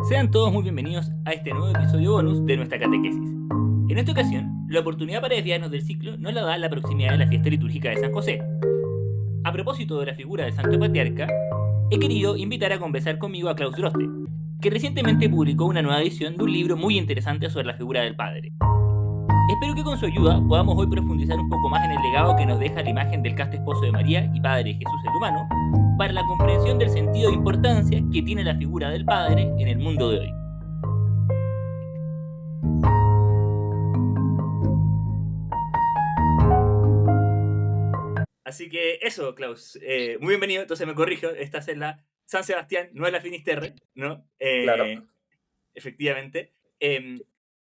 Sean todos muy bienvenidos a este nuevo episodio bonus de nuestra catequesis. En esta ocasión, la oportunidad para desviarnos del ciclo nos la da la proximidad de la fiesta litúrgica de San José. A propósito de la figura del Santo Patriarca, he querido invitar a conversar conmigo a Klaus Droste, que recientemente publicó una nueva edición de un libro muy interesante sobre la figura del Padre. Espero que con su ayuda podamos hoy profundizar un poco más en el legado que nos deja la imagen del casto esposo de María y Padre de Jesús el humano, para la comprensión del sentido de importancia que tiene la figura del Padre en el mundo de hoy. Así que eso, Klaus. Muy bienvenido. Entonces me corrijo, estás en la San Sebastián, no en la Finisterre, ¿no? Claro. Efectivamente.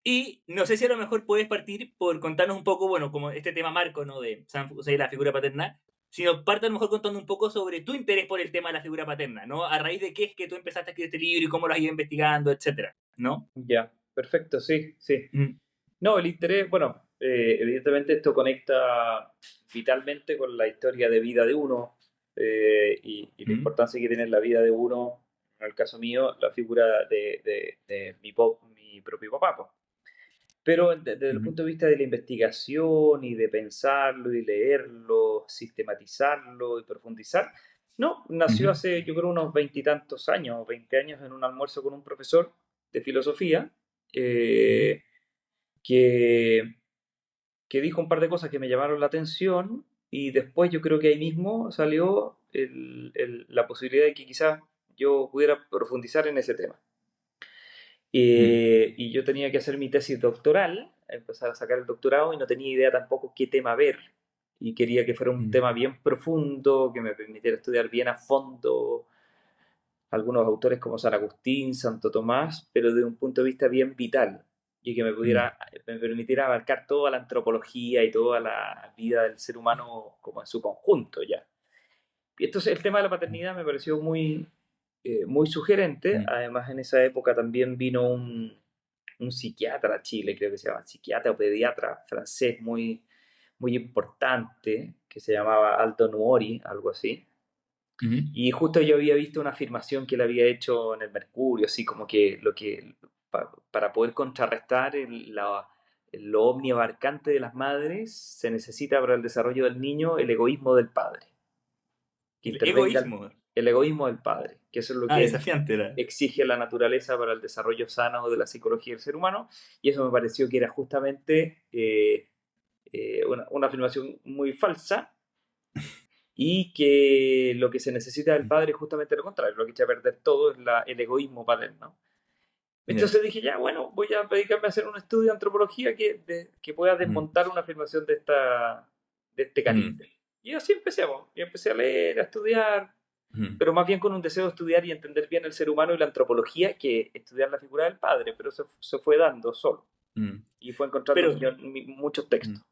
Y no sé si a lo mejor puedes partir por contarnos un poco, bueno, como este tema marco, ¿no? De San José y la figura paterna, sino parte a lo mejor contando un poco sobre tu interés por el tema de la figura paterna, ¿no? A raíz de qué es que tú empezaste a escribir este libro y cómo lo has ido investigando, etcétera, ¿no? Ya, perfecto, sí, sí. Mm. No, el interés, bueno, evidentemente esto conecta vitalmente con la historia de vida de uno y la Mm. importancia que tiene en la vida de uno, en el caso mío, la figura de mi propio papá, po. Pero desde el Mm. punto de vista de la investigación y de pensarlo y leerlo, sistematizarlo y profundizar, no, nació Mm. hace yo creo unos veintitantos años, 20 años, en un almuerzo con un profesor de filosofía Mm. eh, que, que dijo un par de cosas que me llamaron la atención y después yo creo que ahí mismo salió la posibilidad de que quizás yo pudiera profundizar en ese tema. Mm. Y yo tenía que hacer mi tesis doctoral, empezar a sacar el doctorado y no tenía idea tampoco qué tema ver. Y quería que fuera un Mm. tema bien profundo, que me permitiera estudiar bien a fondo algunos autores como San Agustín, Santo Tomás, pero desde un punto de vista bien vital y que Mm. me permitiera abarcar toda la antropología y toda la vida del ser humano como en su conjunto ya. Y entonces el tema de la paternidad me pareció muy sugerente. Mm. Además, en esa época también vino un psiquiatra a Chile, creo que se llama psiquiatra o pediatra francés muy importante, que se llamaba Aldo Nuori, algo así. Mm. Y justo yo había visto una afirmación que él había hecho en el Mercurio, así como que para poder contrarrestar lo omniabarcante de las madres, se necesita para el desarrollo del niño el egoísmo del padre, que El intervenga egoísmo. el egoísmo del padre, que eso es lo Ah, que desafiante era. exige la naturaleza para el desarrollo sano de la psicología del ser humano, y eso me pareció que era justamente una afirmación muy falsa, y que lo que se necesita del padre es justamente lo contrario, lo que echa a perder todo es el egoísmo paterno. Ya. Entonces dije, ya, bueno, voy a dedicarme a hacer un estudio de antropología que pueda Mm. desmontar una afirmación de este Mm. calibre. Y así empecemos, y empecé a leer, a estudiar, Mm. pero más bien con un deseo de estudiar y entender bien el ser humano y la antropología que estudiar la figura del padre, pero se fue dando solo. Mm. Y fue encontrando Pero, muchos mm. textos.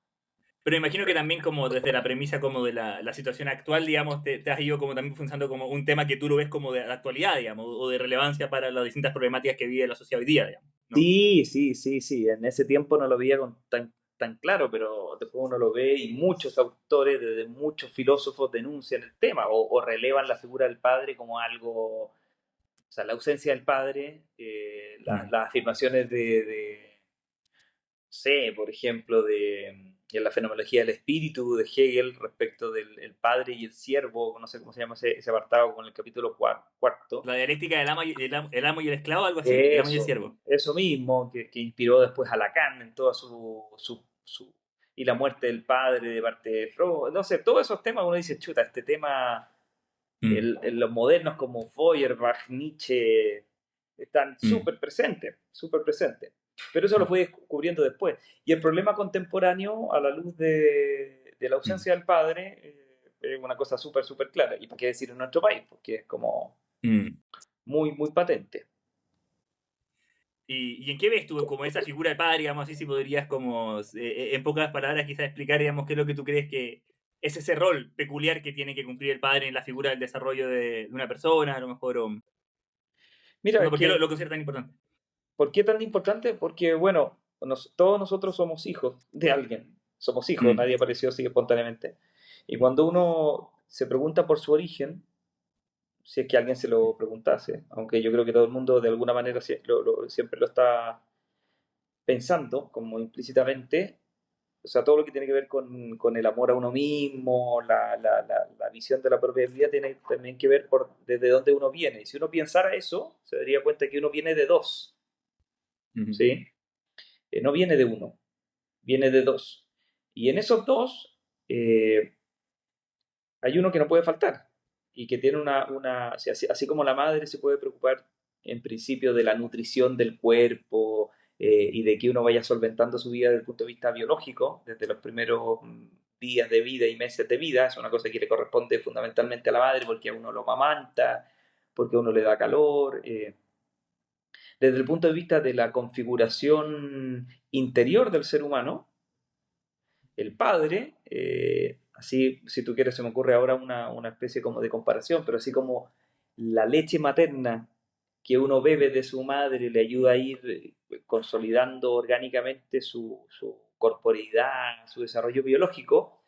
Pero imagino que también como desde la premisa como de la situación actual, digamos, te has ido como también funcionando como un tema que tú lo ves como de actualidad, digamos, o de relevancia para las distintas problemáticas que vive la sociedad hoy día, digamos, ¿no? Sí, sí, sí, sí. En ese tiempo no lo veía tan claro, pero después uno lo ve y muchos autores, desde muchos filósofos denuncian el tema o relevan la figura del padre como algo, o sea, la ausencia del padre, Mm. las afirmaciones no sé, por ejemplo, de la fenomenología del espíritu de Hegel respecto del el padre y el siervo, no sé cómo se llama ese apartado con el capítulo cuarto. La dialéctica del amo el amo y el esclavo, algo así, el amo y el Eso, siervo. eso mismo, que inspiró después a Lacan en toda y la muerte del padre de parte de Freud, no sé, todos esos temas uno dice, chuta, este tema, Mm. en los modernos como Feuerbach, Nietzsche, están Mm. súper presentes, súper presentes. Pero eso lo fui descubriendo después. Y el problema contemporáneo, a la luz de la Mm. ausencia del padre, es una cosa súper clara. ¿Y para qué decir en nuestro país? Porque es como Mm. muy patente. ¿Y en qué ves tú como esa figura de padre, digamos así, si podrías como, en pocas palabras quizás explicar, digamos, qué es lo que tú crees que es ese rol peculiar que tiene que cumplir el padre en la figura del desarrollo de una persona, a lo mejor, o Mira, no, es ¿por qué lo que considera tan importante? ¿por qué tan importante? Porque, bueno, todos nosotros somos hijos de alguien. Somos hijos, Mm. nadie apareció así espontáneamente. Y cuando uno se pregunta por su origen, si es que alguien se lo preguntase, aunque yo creo que todo el mundo de alguna manera siempre lo está pensando, como implícitamente, o sea, todo lo que tiene que ver con el amor a uno mismo, la visión de la propia vida, tiene también que ver desde dónde uno viene. Y si uno pensara eso, se daría cuenta que uno viene de dos, Ujú. ¿sí? No viene de uno, viene de dos. Y en esos dos hay uno que no puede faltar y que tiene así como la madre se puede preocupar en principio de la nutrición del cuerpo y de que uno vaya solventando su vida desde el punto de vista biológico, desde los primeros días de vida y meses de vida, es una cosa que le corresponde fundamentalmente a la madre porque a uno lo amamanta, porque a uno le da calor. Desde el punto de vista de la configuración interior del ser humano, el padre, así si tú quieres se me ocurre ahora una especie como de comparación, pero así como la leche materna que uno bebe de su madre le ayuda a ir consolidando orgánicamente su corporeidad, su desarrollo biológico,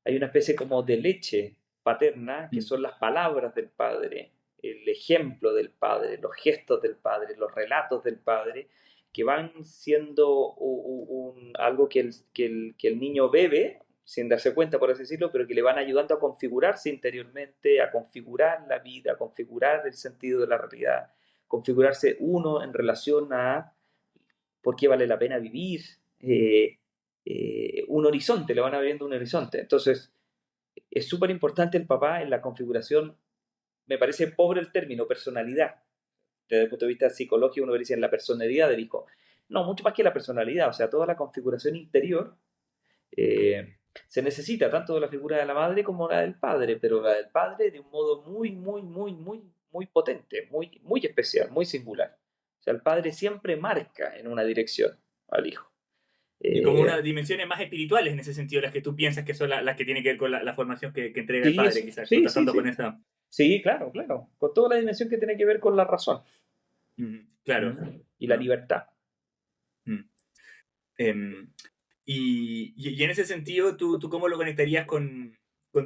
hay una especie como de leche paterna que Mm. son las palabras del padre, el ejemplo del padre, los gestos del padre, los relatos del padre, que van siendo algo que el niño bebe sin darse cuenta, por así decirlo, pero que le van ayudando a configurarse interiormente, a configurar la vida, a configurar el sentido de la realidad, configurarse uno en relación a por qué vale la pena vivir, un horizonte, le van abriendo un horizonte. Entonces, es súper importante el papá en la configuración, me parece pobre el término, personalidad. Desde el punto de vista psicológico uno dice en la personalidad del hijo. No, mucho más que la personalidad, o sea, toda la configuración interior se necesita tanto de la figura de la madre como la del padre, pero la del padre de un modo muy, muy, muy, muy, muy potente, muy, muy especial, muy singular. O sea, el padre siempre marca en una dirección al hijo. Y como Eh, unas dimensiones más espirituales en ese sentido, las que tú piensas que son las que tienen que ver con la formación que entrega el sí, padre, quizás, sí, sí, contrastando con sí. esa. Sí, claro, claro. Con toda la dimensión que tiene que ver con la razón. Claro. ¿Mm? Y la ¿No? libertad. Mm. Em, y en ese sentido, ¿tú cómo lo conectarías con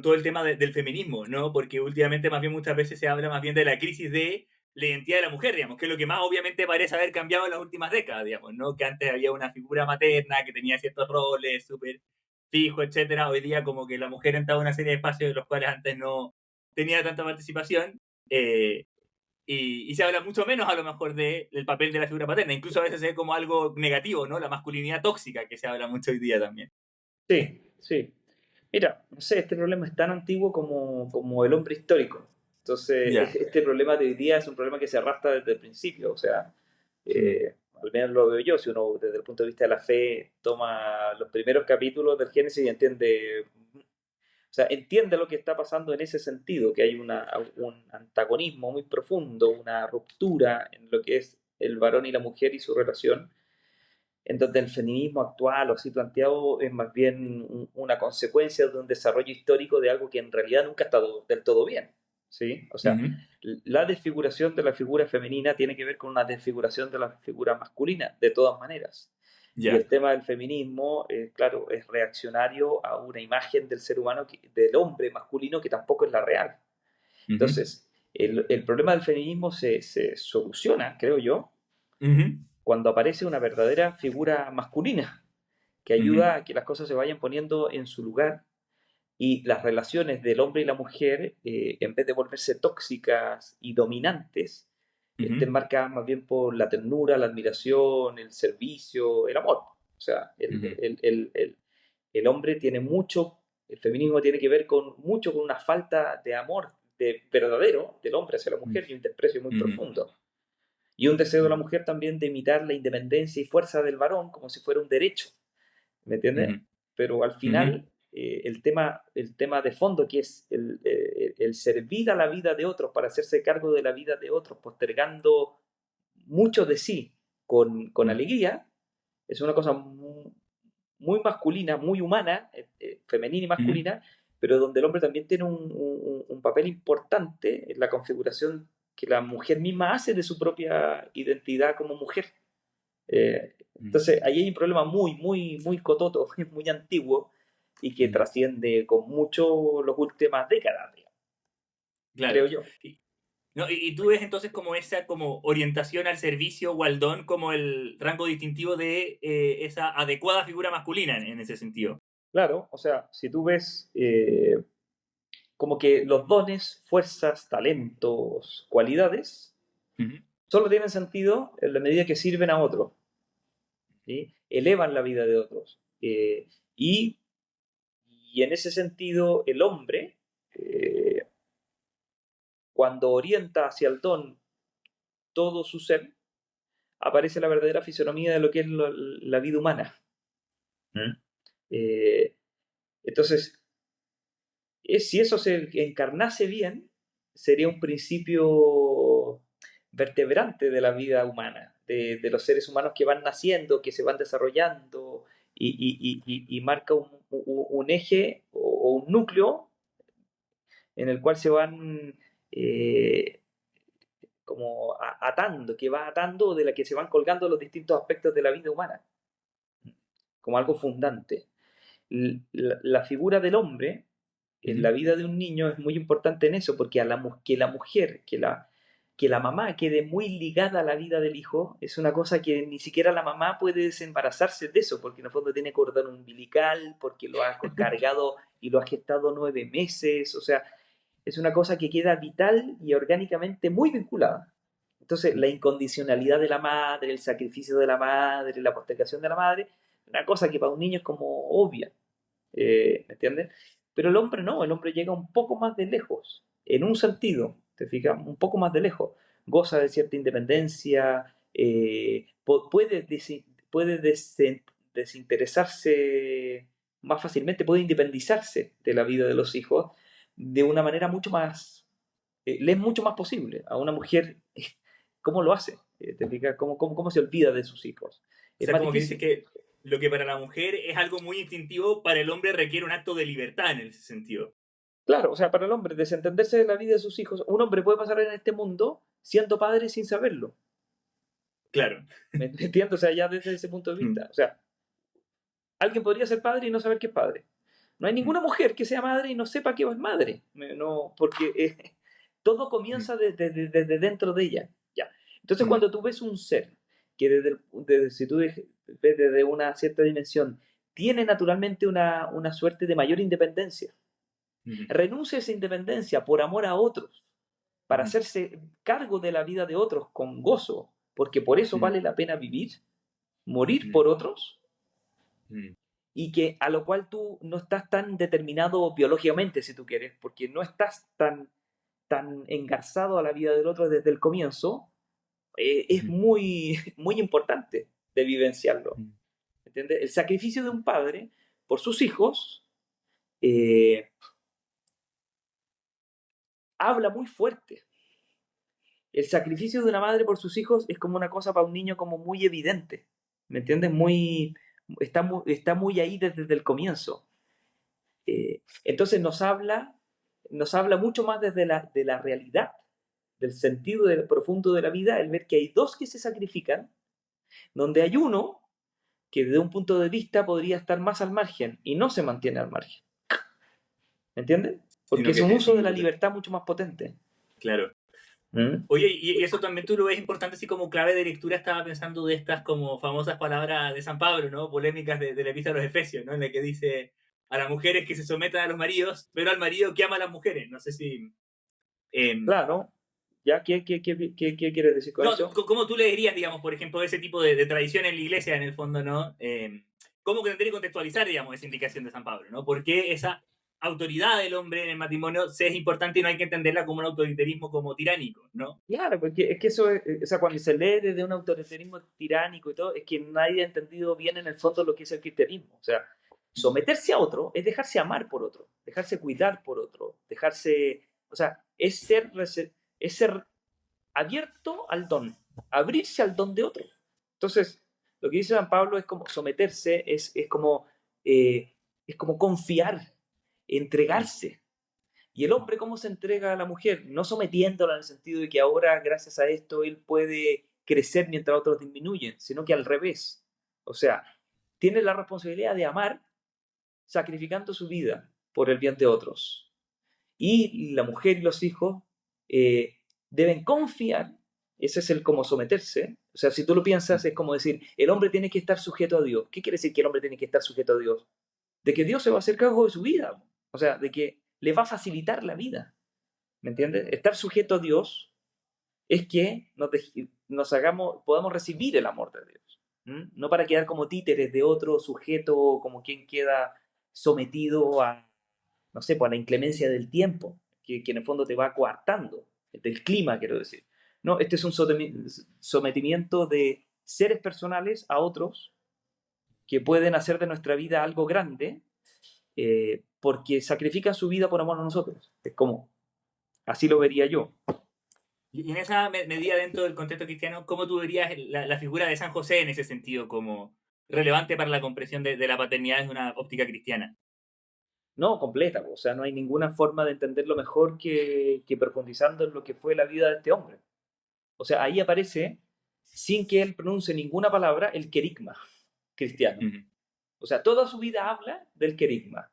todo el tema del feminismo, ¿no? Porque últimamente más bien muchas veces se habla más bien de la crisis de la identidad de la mujer, digamos, que es lo que más obviamente parece haber cambiado en las últimas décadas, digamos, ¿no? Que antes había una figura materna que tenía ciertos roles súper fijos, etcétera. Hoy día como que la mujer entraba en una serie de espacios en los cuales antes no tenía tanta participación. Y se habla mucho menos a lo mejor del papel de la figura paterna. Incluso a veces se ve como algo negativo, ¿no? La masculinidad tóxica que se habla mucho hoy día también. Sí, sí. Mira, no sé, este problema es tan antiguo como el hombre histórico. Entonces, Ya. este problema de hoy día es un problema que se arrastra desde el principio. O sea, Mm, al menos lo veo yo, si uno desde el punto de vista de la fe toma los primeros capítulos del Génesis y entiende, o sea, entiende lo que está pasando en ese sentido, que hay un antagonismo muy profundo, una ruptura en lo que es el varón y la mujer y su relación, en donde el feminismo actual o así planteado es más bien una consecuencia de un desarrollo histórico de algo que en realidad nunca ha estado del todo bien. ¿Sí? O sea, ujú. la desfiguración de la figura femenina tiene que ver con una desfiguración de la figura masculina, de todas maneras. Y Ya. el tema del feminismo, claro, es reaccionario a una imagen del ser humano, del hombre masculino, que tampoco es la real. Ujú, Entonces, el problema del feminismo se soluciona, creo yo, ujú, cuando aparece una verdadera figura masculina que ujú, ayuda a que las cosas se vayan poniendo en su lugar y las relaciones del hombre y la mujer, en vez de volverse tóxicas y dominantes, estén ujú, marcadas más bien por la ternura, la admiración, el servicio, el amor. O sea, ujú, el hombre tiene mucho, el feminismo tiene que ver con mucho con una falta de amor verdadero del hombre hacia la mujer y un desprecio muy ujú, profundo. Y un deseo de la ujú, mujer también de imitar la independencia y fuerza del varón como si fuera un derecho. ¿Me entiendes? ujú, Pero al ujú, final, el tema de fondo, que es el servir a la vida de otros para hacerse cargo de la vida de otros, postergando mucho de sí con ujú, alegría, es una cosa muy masculina, muy humana, femenina y ujú, masculina, pero donde el hombre también tiene un papel importante en la configuración que la mujer misma hace de su propia identidad como mujer. ujú, Entonces, ahí hay un problema muy, muy, muy cototo, muy antiguo y que ujú. trasciende con mucho las últimas décadas, digamos, creo Claro. yo. No, y tú ves entonces como esa como orientación al servicio o al don como el rango distintivo de esa adecuada figura masculina en ese sentido. Claro, o sea, si tú ves como que los dones, fuerzas, talentos, cualidades, Ujú. solo tienen sentido en la medida que sirven a otros, ¿sí? Elevan la vida de otros. Y, y en ese sentido, el hombre, eh, cuando orienta hacia el don todo su ser, aparece la verdadera fisonomía de lo que es la vida humana. ¿Mm? Eh, entonces, si eso se encarnase bien, sería un principio vertebrante de la vida humana, de los seres humanos que van naciendo, que se van desarrollando y marca un eje o un núcleo en el cual se van eh, como atando, que va atando, de la que se van colgando los distintos aspectos de la vida humana, como algo fundante. La figura del hombre en Ujú. la vida de un niño es muy importante en eso, porque que la mujer, que la mamá quede muy ligada a la vida del hijo, es una cosa que ni siquiera la mamá puede desembarazarse de eso, porque en el fondo tiene cordón umbilical, porque lo ha cargado y lo ha gestado 9 meses, o sea, es una cosa que queda vital y orgánicamente muy vinculada. Entonces, la incondicionalidad de la madre, el sacrificio de la madre, la postergación de la madre, una cosa que para un niño es como obvia, ¿me entiendes? Pero el hombre no, el hombre llega un poco más de lejos, en un sentido, te fijas, un poco más de lejos. Goza de cierta independencia, puede desinteresarse más fácilmente, puede independizarse de la vida de los hijos de una manera mucho más, le es mucho más posible. A una mujer, ¿cómo lo hace? ¿Te fijas? ¿Cómo se olvida de sus hijos? O Es sea, más como que dices difícil. que lo que para la mujer es algo muy instintivo, para el hombre requiere un acto de libertad en ese sentido. Claro, o sea, para el hombre, desentenderse de la vida de sus hijos, un hombre puede pasar en este mundo siendo padre sin saberlo. Claro. ¿Me entiendes? O sea, ya desde ese punto de Mm, vista. O sea, alguien podría ser padre y no saber que es padre. No hay mm, ninguna mujer que sea madre y no sepa que es madre. No, porque todo mm, comienza desde dentro de ella. Ya. Entonces, mm, cuando tú ves un ser que si tú ves desde una cierta dimensión, tiene naturalmente una suerte de mayor independencia, mm, renuncia a esa independencia por amor a otros, para mm, hacerse cargo de la vida de otros con gozo, porque por eso mm, vale la pena vivir, morir mm, por otros, mm, y que a lo cual tú no estás tan determinado biológicamente, si tú quieres, porque no estás tan engarzado a la vida del otro desde el comienzo, es mm, muy, muy importante de vivenciarlo. mm. ¿Entiendes? El sacrificio de un padre por sus hijos eh, habla muy fuerte. El sacrificio de una madre por sus hijos es como una cosa para un niño como muy evidente, ¿me entiendes? Está muy ahí desde el comienzo. Entonces nos habla mucho más desde de la realidad, del sentido profundo de la vida, el ver que hay dos que se sacrifican, donde hay uno que desde un punto de vista podría estar más al margen y no se mantiene al margen, ¿me entiendes? Porque Sino es que un uso de la sí, libertad mucho más potente. claro. ¿Mm? Oye, y eso también tú lo ves importante, así como clave de lectura, estaba pensando de estas como famosas palabras de San Pablo, ¿no? Polémicas de la epístola a los Efesios, ¿no? En la que dice a las mujeres que se sometan a los maridos, pero al marido que ama a las mujeres. No sé si... em, Claro, ¿ya? ¿Qué quieres decir con no, eso? ¿cómo tú le dirías, digamos, por ejemplo, ese tipo de tradición en la iglesia, en el fondo, ¿no? ¿Cómo que tendría que contextualizar, digamos, esa indicación de San Pablo, ¿no? ¿Por qué esa autoridad del hombre en el matrimonio se es importante y no hay que entenderla como un autoritarismo como tiránico, ¿no? Claro, porque es que eso o sea, cuando se lee desde un autoritarismo tiránico y todo, es que nadie ha entendido bien en el fondo lo que es el cristianismo. O sea, someterse a otro es dejarse amar por otro, dejarse cuidar por otro, o sea, es ser abierto al don, abrirse al don de otro. Entonces, lo que dice San Pablo es como someterse, es como confiar, Mm, entregarse. ¿Y el hombre cómo se entrega a la mujer? No sometiéndola en el sentido de que ahora, gracias a esto, él puede crecer mientras otros disminuyen, sino que al revés. O sea, tiene la responsabilidad de amar sacrificando su vida por el bien de otros. Y la mujer y los hijos eh, deben confiar, ese es el como someterse, o sea, si tú lo piensas, es como decir, el hombre tiene que estar sujeto a Dios. ¿Qué quiere decir que el hombre tiene que estar sujeto a Dios? De que Dios se va a hacer cargo de su vida, o sea, de que le va a facilitar la vida, ¿me entiendes? Estar sujeto a Dios es que nos hagamos, podamos recibir el amor de Dios, ¿m? No para quedar como títeres de otro sujeto, como quien queda sometido a, no sé, pues a la inclemencia del tiempo, que en el fondo te va coartando, del clima, quiero decir. No, este es un sometimiento de seres personales a otros que pueden hacer de nuestra vida algo grande, porque sacrifican su vida por amor a nosotros. Es como, así lo vería yo. Y en esa medida, dentro del contexto cristiano, ¿cómo tú verías la figura de San José en ese sentido como relevante para la comprensión de la paternidad desde una óptica cristiana? No, completa, o sea, no hay ninguna forma de entenderlo mejor que profundizando en lo que fue la vida de este hombre. O sea, ahí aparece, sin que él pronuncie ninguna palabra, el querigma cristiano. Ujú. O sea, toda su vida habla del querigma.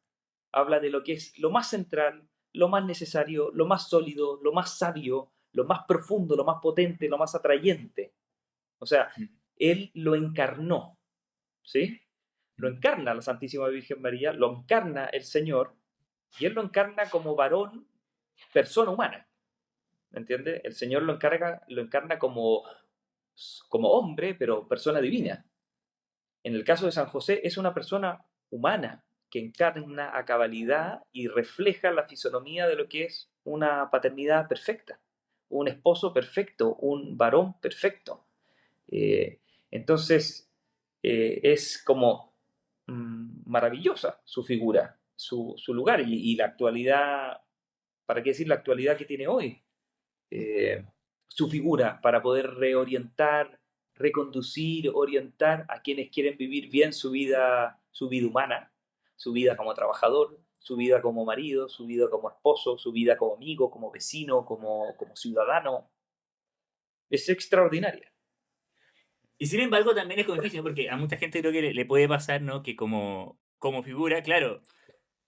Habla de lo que es lo más central, lo más necesario, lo más sólido, lo más sabio, lo más profundo, lo más potente, lo más atrayente. O sea, él lo encarnó, ¿sí? Lo encarna la Santísima Virgen María, lo encarna el Señor, y él lo encarna como varón, persona humana, ¿me entiendes? El Señor lo encarna como hombre, pero persona divina. En el caso de San José, es una persona humana que encarna a cabalidad y refleja la fisonomía de lo que es una paternidad perfecta, un esposo perfecto, un varón perfecto. Eh, entonces, es como maravillosa su figura, su lugar y la actualidad, ¿para qué decir la actualidad que tiene hoy? Su figura para poder reorientar, reconducir, orientar a quienes quieren vivir bien su vida humana, su vida como trabajador, su vida como marido, su vida como esposo, su vida como amigo, como vecino, como ciudadano. Es extraordinaria. Y sin embargo, también es como difícil, porque a mucha gente creo que le puede pasar, ¿no? Que como figura, claro,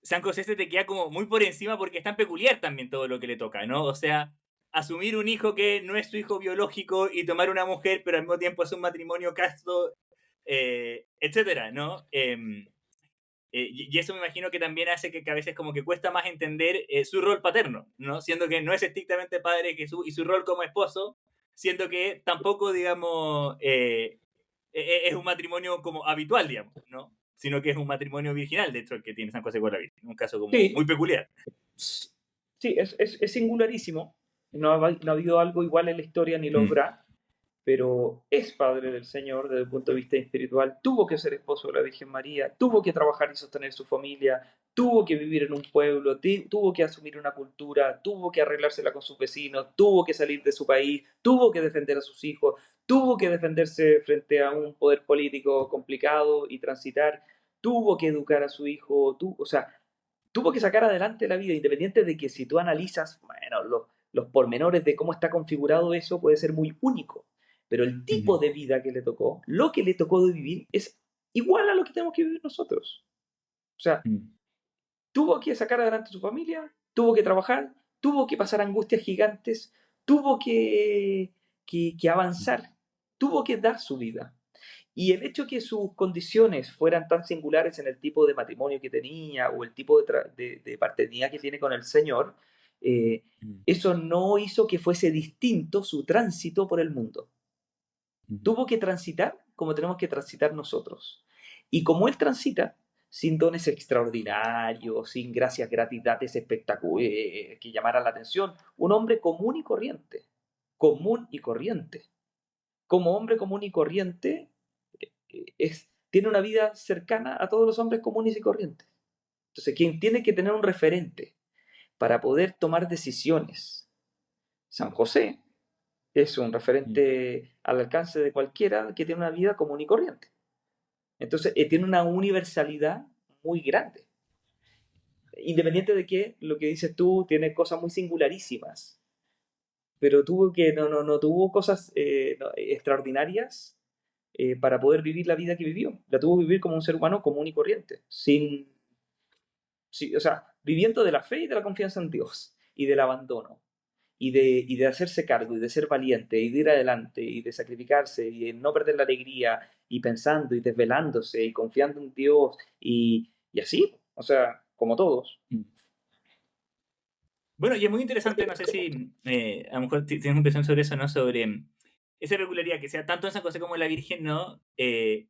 San José se te queda como muy por encima porque es tan peculiar también todo lo que le toca, ¿no? O sea, asumir un hijo que no es su hijo biológico y tomar una mujer, pero al mismo tiempo es un matrimonio casto, etcétera, ¿no? Y eso me imagino que también hace que a veces como que cuesta más entender su rol paterno, ¿no? Siendo que no es estrictamente padre que y su rol como esposo, siendo que tampoco, digamos, es un matrimonio como habitual, digamos, ¿no? Sino que es un matrimonio virginal, de hecho, el que tiene San José con la Virgen. Un caso como muy Sí, peculiar. sí, es singularísimo. No ha habido algo igual en la historia ni lo Mm. habrá, pero es padre del Señor desde el punto de vista espiritual, tuvo que ser esposo de la Virgen María, tuvo que trabajar y sostener su familia, tuvo que vivir en un pueblo, tuvo que asumir una cultura, tuvo que arreglársela con sus vecinos, tuvo que salir de su país, tuvo que defender a sus hijos, tuvo que defenderse frente a un poder político complicado y transitar, tuvo que educar a su hijo, o sea, tuvo que sacar adelante la vida, independiente de que si tú analizas, bueno, los pormenores de cómo está configurado eso puede ser muy único, pero el tipo Ujú. de vida que le tocó, lo que le tocó de vivir, es igual a lo que tenemos que vivir nosotros. O sea, Mm. tuvo que sacar adelante su familia, tuvo que trabajar, tuvo que pasar angustias gigantes, tuvo que avanzar, tuvo que dar su vida. Y el hecho que sus condiciones fueran tan singulares en el tipo de matrimonio que tenía o el tipo de paternidad que tiene con el Señor, eh, Mm. eso no hizo que fuese distinto su tránsito por el mundo. Ujú. Tuvo que transitar como tenemos que transitar nosotros. Y como Él transita, sin dones extraordinarios, sin gracias, gratuidades espectaculares que llamaran la atención, un hombre común y corriente, común y corriente. Como hombre común y corriente, tiene una vida cercana a todos los hombres comunes y corrientes. Entonces, quien tiene que tener un referente para poder tomar decisiones, San José, es un Mm. referente al alcance de cualquiera que tiene una vida común y corriente. Entonces, tiene una universalidad muy grande. Independiente de que lo que dices tú tiene cosas muy singularísimas, pero no tuvo cosas extraordinarias para poder vivir la vida que vivió. La tuvo que vivir como un ser humano común y corriente, o sea, viviendo de la fe y de la confianza en Dios y del abandono. y de hacerse cargo y de ser valiente y de ir adelante y de sacrificarse y de no perder la alegría y pensando y desvelándose y confiando en Dios y así, o sea, como todos. Mm. Bueno, y es muy interesante, no sé si a lo mejor tienes una impresión sobre eso, ¿no? Sobre esa regularidad que sea tanto en San José como en la Virgen, ¿no? De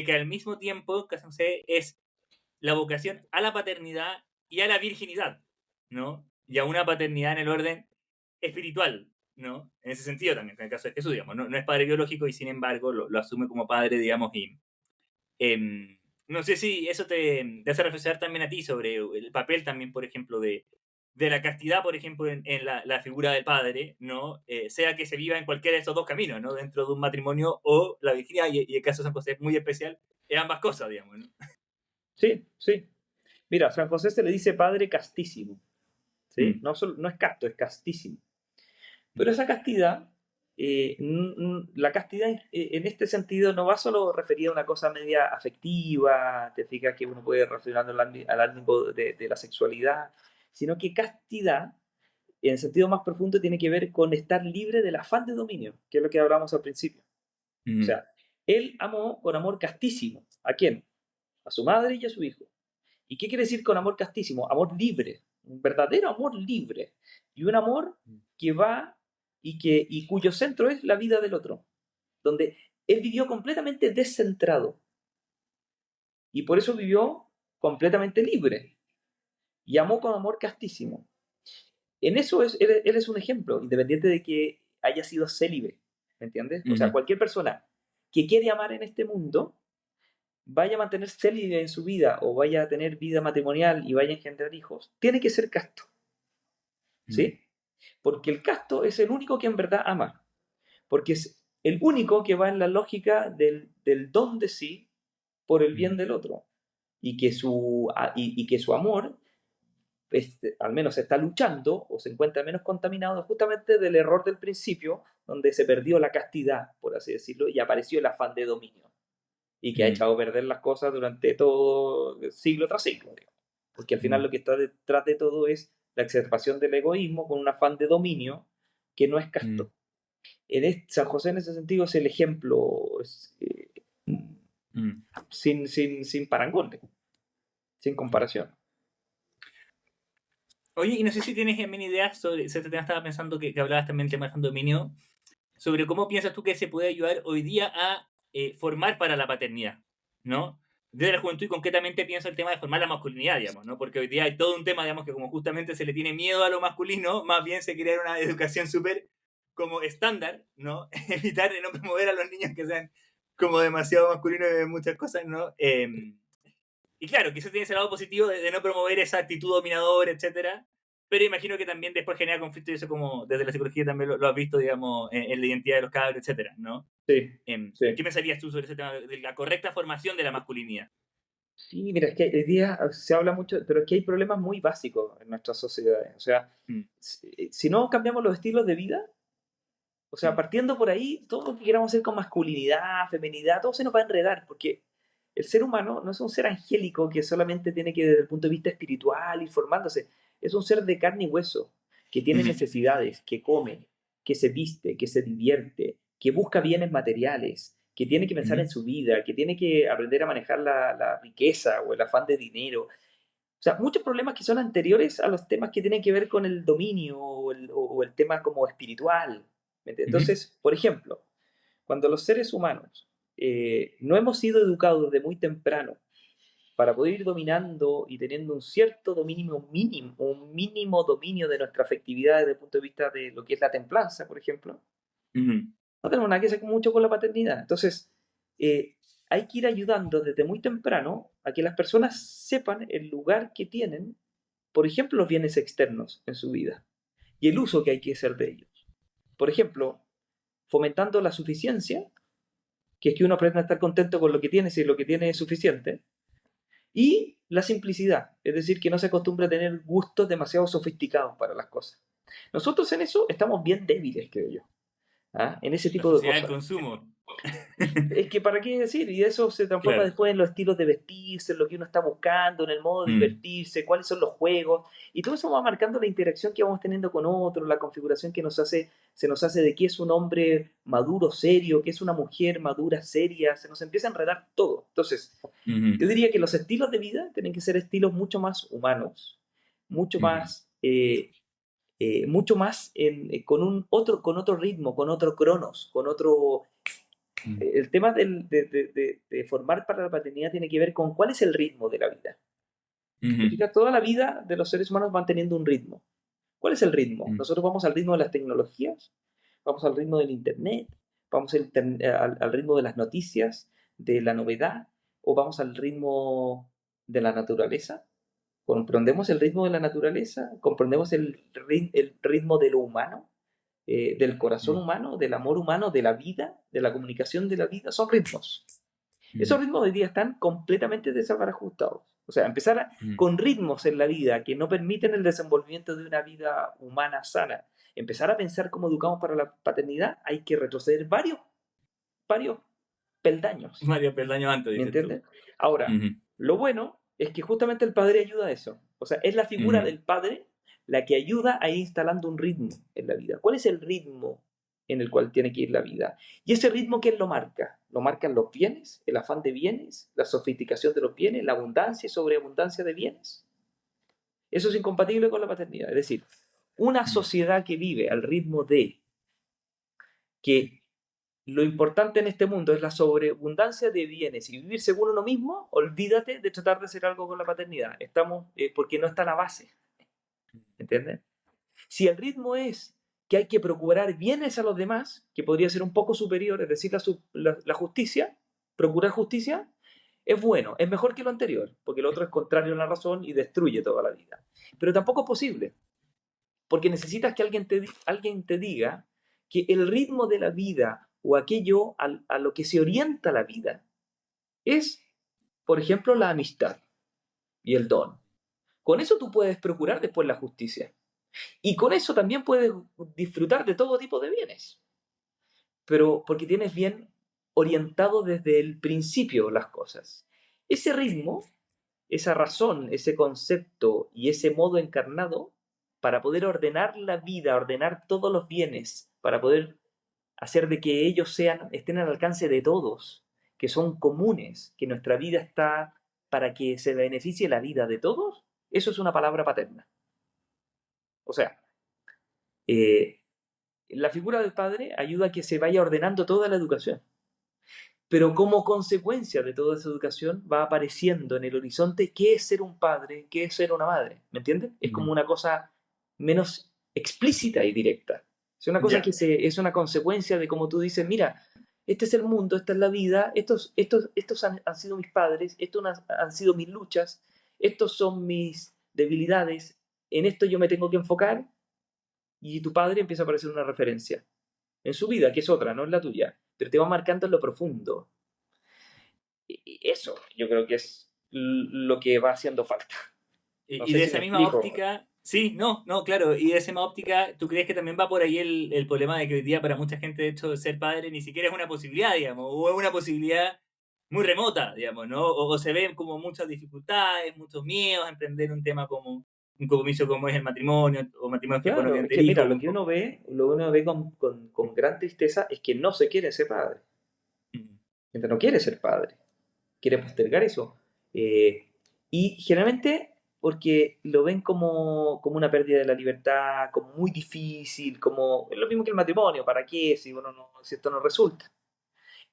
que al mismo tiempo que San José es la vocación a la paternidad y a la virginidad, ¿no? Y a una paternidad en el orden espiritual, ¿no? En ese sentido también, en el caso de Jesús, digamos, no es padre biológico y sin embargo lo asume como padre, digamos, y no sé si eso te hace reflexionar también a ti sobre el papel también, por ejemplo, de la castidad, por ejemplo, en la figura del padre, ¿no? Sea que se viva en cualquiera de esos dos caminos, ¿no? Dentro de un matrimonio o la virginidad, y el caso de San José es muy especial, es ambas cosas, digamos, ¿no? Sí, sí. Mira, a San José se le dice padre castísimo, ¿sí? Mm, No es casto, es castísimo. Pero esa castidad, la castidad en este sentido no va solo referida a una cosa media afectiva, te fijas que uno puede relacionar al ámbito de la sexualidad, sino que castidad, en sentido más profundo, tiene que ver con estar libre del afán de dominio, que es lo que hablamos al principio. O mm, sea, él amó con amor castísimo. ¿A quién? A su madre y a su hijo. ¿Y qué quiere decir con amor castísimo? Amor libre, un verdadero amor libre. Y un amor que va y cuyo centro es la vida del otro. Donde él vivió completamente descentrado. Y por eso vivió completamente libre. Y amó con amor castísimo. En eso él es un ejemplo, independiente de que haya sido célibe. ¿Me entiendes? O sea, mm, cualquier persona que quiere amar en este mundo vaya a mantener célibe en su vida o vaya a tener vida matrimonial y vaya a engendrar hijos, tiene que ser casto, mm, ¿sí? Porque el casto es el único que en verdad ama, porque es el único que va en la lógica del don de sí por el bien mm, del otro y que su amor al menos está luchando o se encuentra menos contaminado justamente del error del principio donde se perdió la castidad, por así decirlo, y apareció el afán de dominio y que ha mm, echado a perder las cosas durante todo siglo tras siglo, digamos. Porque al final mm, lo que está detrás de todo es la exacerbación del egoísmo con un afán de dominio que no es mm, casto. San José en ese sentido es el ejemplo mm. sin parangón, sin comparación. Oye, y no sé si tienes en mente ideas sobre ese tema, estaba pensando que hablabas también del tema del dominio, sobre cómo piensas tú que se puede ayudar hoy día a formar para la paternidad, ¿no? Desde la juventud y concretamente pienso el tema de formar la masculinidad, digamos, ¿no? Porque hoy día hay todo un tema, digamos, que como justamente se le tiene miedo a lo masculino, más bien se quiere una educación súper como estándar, ¿no? Evitar de no promover a los niños que sean como demasiado masculinos en muchas cosas, ¿no? Y claro, quizás tiene ese lado positivo de no promover esa actitud dominadora, etcétera, pero imagino que también después genera conflicto y eso como desde la psicología también lo has visto, digamos, en la identidad de los cabros, etcétera, ¿no? Sí, sí. ¿Qué pensarías tú sobre ese tema de la correcta formación de la masculinidad? Sí, mira, es que hoy día se habla mucho, pero es que hay problemas muy básicos en nuestras sociedades. O sea, Mm, si no cambiamos los estilos de vida, o sea, mm, partiendo por ahí, todo lo que queramos hacer con masculinidad, feminidad, todo se nos va a enredar, porque el ser humano no es un ser angélico que solamente tiene que, desde el punto de vista espiritual, ir formándose. Es un ser de carne y hueso, que tiene mm, necesidades, que come, que se viste, que se divierte, que busca bienes materiales, que tiene que pensar en mm, su vida, que tiene que aprender a manejar la riqueza o el afán de dinero. O sea, muchos problemas que son anteriores a los temas que tienen que ver con el dominio o el tema como espiritual. ¿Me entiendes? mm, Entonces, por ejemplo, cuando los seres humanos no hemos sido educados desde muy temprano para poder ir dominando y teniendo un cierto dominio mínimo, un mínimo dominio de nuestra afectividad desde el punto de vista de lo que es la templanza, por ejemplo, mm, no tenemos nada que hacer mucho con la paternidad. Entonces, eh, hay que ir ayudando desde muy temprano a que las personas sepan el lugar que tienen, por ejemplo, los bienes externos en su vida y el uso que hay que hacer de ellos. Por ejemplo, fomentando la suficiencia, que es que uno aprenda a estar contento con lo que tiene si lo que tiene es suficiente, y la simplicidad, es decir, que no se acostumbre a tener gustos demasiado sofisticados para las cosas. Nosotros en eso estamos bien débiles, creo yo, ¿ah? En ese la tipo de sociedad del cosas. consumo. Es que para qué decir, y eso se transforma Claro. después en los estilos de vestirse, en lo que uno está buscando, en el modo de Mm, divertirse, cuáles son los juegos, y todo eso va marcando la interacción que vamos teniendo con otros, la configuración que se nos hace de qué es un hombre maduro, serio, qué es una mujer madura, seria, se nos empieza a enredar todo. Entonces, ujú, yo diría que los estilos de vida tienen que ser estilos mucho más humanos, mucho ujú, más con otro ritmo, con otro cronos, con otro mm, el tema de formar para la paternidad tiene que ver con cuál es el ritmo de la vida. ujú, Te fijas, toda la vida de los seres humanos van teniendo un ritmo. ¿Cuál es el ritmo? mm. Nosotros vamos al ritmo de las tecnologías, vamos al ritmo del internet, vamos al ritmo de las noticias, de la novedad, o vamos al ritmo de la naturaleza. ¿Comprendemos el ritmo de la naturaleza? ¿Comprendemos el ritmo de lo humano? Del corazón Mm, humano, del amor humano, de la vida, de la comunicación de la vida, son ritmos. Esos mm, ritmos hoy día están completamente desbarajustados. O sea, mm. con ritmos en la vida que no permiten el desenvolvimiento de una vida humana sana, empezar a pensar cómo educamos para la paternidad, hay que retroceder varios peldaños. Mario Peldaño antes, ¿Me dices tú. entiendes? Ahora, Ujú, lo bueno es que justamente el padre ayuda a eso. O sea, es la figura ujú, del padre la que ayuda a ir instalando un ritmo en la vida. ¿Cuál es el ritmo en el cual tiene que ir la vida? Y ese ritmo, ¿quién lo marca? Lo marcan los bienes, el afán de bienes, la sofisticación de los bienes, la abundancia y sobreabundancia de bienes. Eso es incompatible con la paternidad. Es decir, una mm. sociedad que vive al ritmo de que lo importante en este mundo es la sobreabundancia de bienes y vivir según uno mismo, olvídate de tratar de hacer algo con la paternidad. Porque no está la base, ¿entiendes? Si el ritmo es que hay que procurar bienes a los demás, que podría ser un poco superior, es decir, la justicia, procurar justicia, es bueno, es mejor que lo anterior, porque el otro es contrario a la razón y destruye toda la vida. Pero tampoco es posible, porque necesitas que alguien te diga que el ritmo de la vida o aquello a lo que se orienta la vida es, por ejemplo, la amistad y el don. Con eso tú puedes procurar después la justicia. Y con eso también puedes disfrutar de todo tipo de bienes, pero porque tienes bien orientado desde el principio las cosas. Ese ritmo, esa razón, ese concepto y ese modo encarnado, para poder ordenar la vida, ordenar todos los bienes, para poder hacer de que ellos estén al alcance de todos, que son comunes, que nuestra vida está para que se beneficie la vida de todos, eso es una palabra paterna. O sea, eh, la figura del padre ayuda a que se vaya ordenando toda la educación, pero como consecuencia de toda esa educación va apareciendo en el horizonte qué es ser un padre, qué es ser una madre, ¿me entiendes? Es como Mm. una cosa menos explícita y directa. Es una cosa Ya. es una consecuencia de como tú dices, mira, este es el mundo, esta es la vida, estos han sido mis padres, estos han sido mis luchas, estos son mis debilidades, en esto yo me tengo que enfocar y tu padre empieza a aparecer una referencia en su vida, que es otra, no es la tuya, pero te va marcando en lo profundo. Y eso yo creo que es lo que va haciendo falta. No Y sé de si me esa misma explico. óptica, sí, no, no, claro, y de esa misma óptica, ¿tú crees que también va por ahí el problema de que hoy día para mucha gente, de hecho, ser padre ni siquiera es una posibilidad, digamos, o es una posibilidad muy remota, digamos, ¿no? O se ven como muchas dificultades, muchos miedos a emprender un tema como un compromiso como es el matrimonio, o matrimonios que, bueno, Claro, quieren es tener que mira, hijos, un poco. lo que uno ve con gran tristeza es que no se quiere ser padre. Mm, Gente no quiere ser padre, quiere postergar eso. Eh, y generalmente porque lo ven como una pérdida de la libertad, como muy difícil, como es lo mismo que el matrimonio, ¿para qué? Si, bueno, no, si esto no resulta.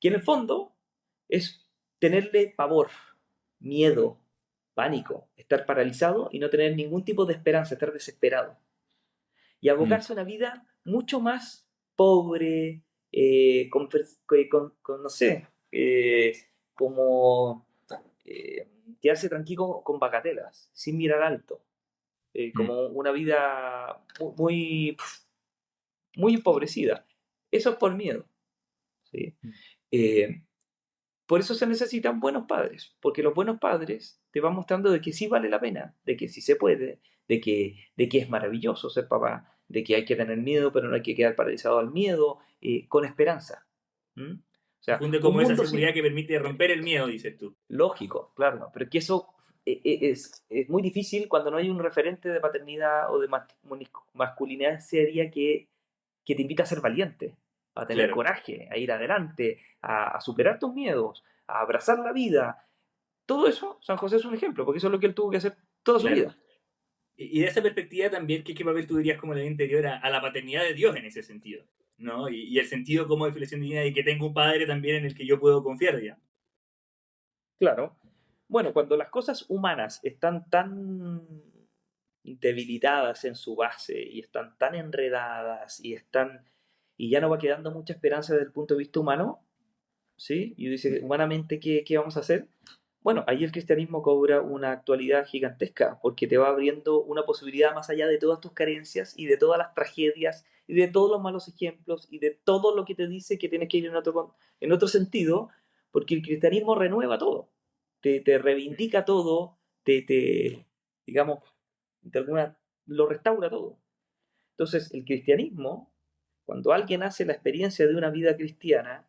Que en el fondo es tenerle pavor, miedo, pánico, estar paralizado y no tener ningún tipo de esperanza, estar desesperado. Y mm, abocarse a una vida mucho más pobre, no sé, como eh, quedarse tranquilo con bagatelas, sin mirar alto, mm, como una vida muy, muy empobrecida. Eso es por miedo. ¿Sí? mm, Eh, Por eso se necesitan buenos padres, porque los buenos padres te van mostrando de que sí vale la pena, de que sí se puede, de que es maravilloso ser papá, de que hay que tener miedo, pero no hay que quedar paralizado al miedo, con esperanza. ¿Mm? O sea, Funde como un esa mundo seguridad que permite romper el miedo, dices tú. lógico, claro, pero que eso es muy difícil cuando no hay un referente de paternidad o de masculinidad seria que te invita a ser valiente, a tener Claro, coraje, a ir adelante, a superar tus miedos, a abrazar la vida. Todo eso, San José es un ejemplo, porque eso es lo que él tuvo que hacer toda su claro. vida. Y de esa perspectiva también, ¿qué papel tú dirías como la vida interior a la paternidad de Dios en ese sentido? ¿No? Y el sentido como de filiación divina de que tengo un padre también en el que yo puedo confiar, ya. Claro. Bueno, cuando las cosas humanas están tan debilitadas en su base y están tan enredadas y ya no va quedando mucha esperanza desde el punto de vista humano, ¿sí? Y dice, humanamente, ¿qué vamos a hacer? Bueno, ahí el cristianismo cobra una actualidad gigantesca, porque te va abriendo una posibilidad más allá de todas tus carencias y de todas las tragedias y de todos los malos ejemplos y de todo lo que te dice que tienes que ir en otro sentido, porque el cristianismo renueva todo, te reivindica todo, digamos, de alguna, lo restaura todo. Entonces, el cristianismo, cuando alguien hace la experiencia de una vida cristiana,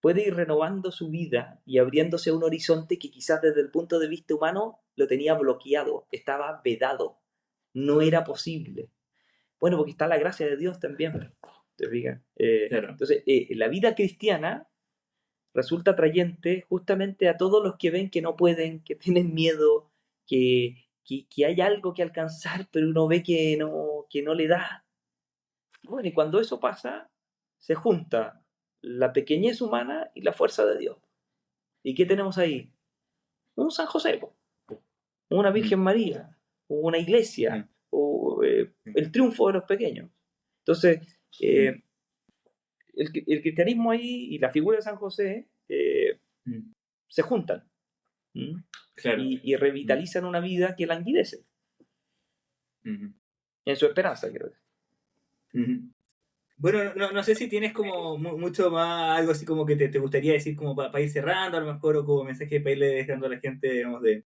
puede ir renovando su vida y abriéndose a un horizonte que quizás desde el punto de vista humano lo tenía bloqueado, estaba vedado, no era posible. Bueno, porque está la gracia de Dios también, te fijas. Claro. Entonces, la vida cristiana resulta atrayente justamente a todos los que ven que no pueden, que tienen miedo, que hay algo que alcanzar, pero uno ve que no le da. Bueno, y cuando eso pasa, se junta la pequeñez humana y la fuerza de Dios. ¿Y qué tenemos ahí? Un San José, una Virgen María, una iglesia, o el triunfo de los pequeños. Entonces, el cristianismo ahí y la figura de San José se juntan. Claro. Y revitalizan una vida que languidece. En su esperanza, quiero decir. Bueno, no sé si tienes como mucho más, algo así como que te gustaría decir como para ir cerrando, a lo mejor, o como mensaje para irle dejando a la gente, digamos, de...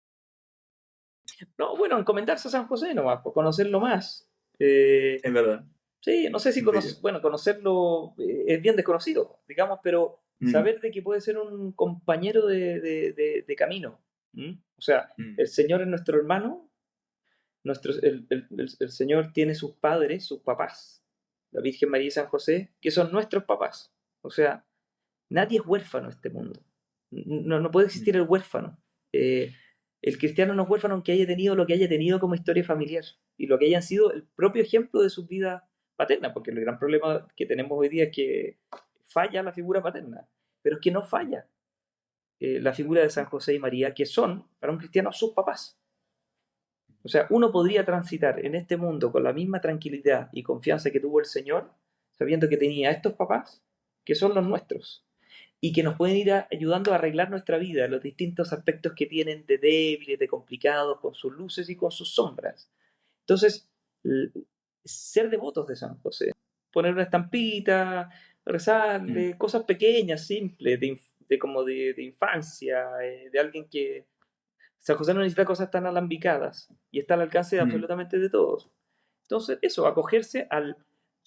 No, bueno, encomendarse a San José nomás, por conocerlo más. Es verdad. Sí, no sé si conocerlo es bien desconocido, digamos, pero saber de que puede ser un compañero de camino. O sea, el Señor es nuestro hermano, el Señor tiene sus padres, sus papás, la Virgen María y San José, que son nuestros papás. O sea, nadie es huérfano en este mundo. No puede existir el huérfano. El cristiano no es huérfano aunque haya tenido lo que haya tenido como historia familiar y lo que hayan sido el propio ejemplo de su vida paterna, porque el gran problema que tenemos hoy día es que falla la figura paterna, pero es que no falla la figura de San José y María, que son para un cristiano sus papás. O sea, uno podría transitar en este mundo con la misma tranquilidad y confianza que tuvo el Señor, sabiendo que tenía a estos papás, que son los nuestros, y que nos pueden ir ayudando a arreglar nuestra vida, los distintos aspectos que tienen de débiles, de complicados, con sus luces y con sus sombras. Entonces, ser devotos de San José, poner una estampita, rezarle, cosas pequeñas, simples, de infancia, de alguien que... San José no necesita cosas tan alambicadas y está al alcance de absolutamente de todos. Entonces, eso, acogerse al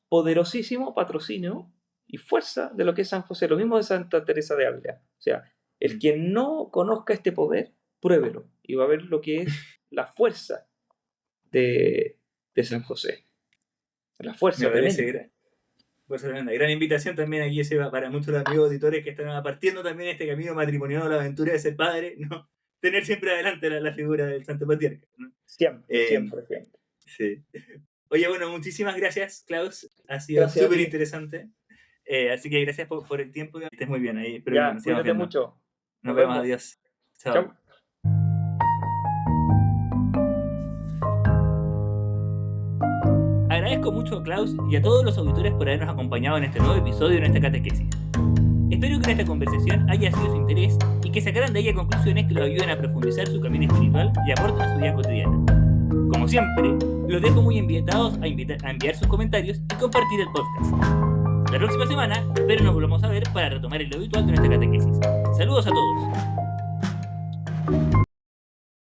poderosísimo patrocinio y fuerza de lo que es San José, lo mismo de Santa Teresa de Ávila. O sea, el que no conozca este poder, pruébelo y va a ver lo que es la fuerza de San José. La fuerza tremenda. Pues una gran invitación también aquí para muchos de los amigos auditores que están partiendo también este camino matrimonial a la aventura de ser padre, ¿no? Tener siempre adelante la figura del Santo Patriarca, ¿no? Siempre. Sí. Oye, bueno, muchísimas gracias, Klaus. Ha sido súper interesante. Así que gracias por el tiempo. Que estés muy bien ahí. Ya, cuídate mucho. Nos vemos. Adiós. Chao. Agradezco mucho a Klaus y a todos los auditores por habernos acompañado en este nuevo episodio de nuestra catequesis. Espero que en esta conversación haya sido de su interés y que sacaran de ella conclusiones que los ayuden a profundizar su camino espiritual y aporten a su vida cotidiana. Como siempre, los dejo muy invitados a enviar sus comentarios y compartir el podcast. La próxima semana espero nos volvamos a ver para retomar el habitual de nuestra catequesis. Saludos a todos.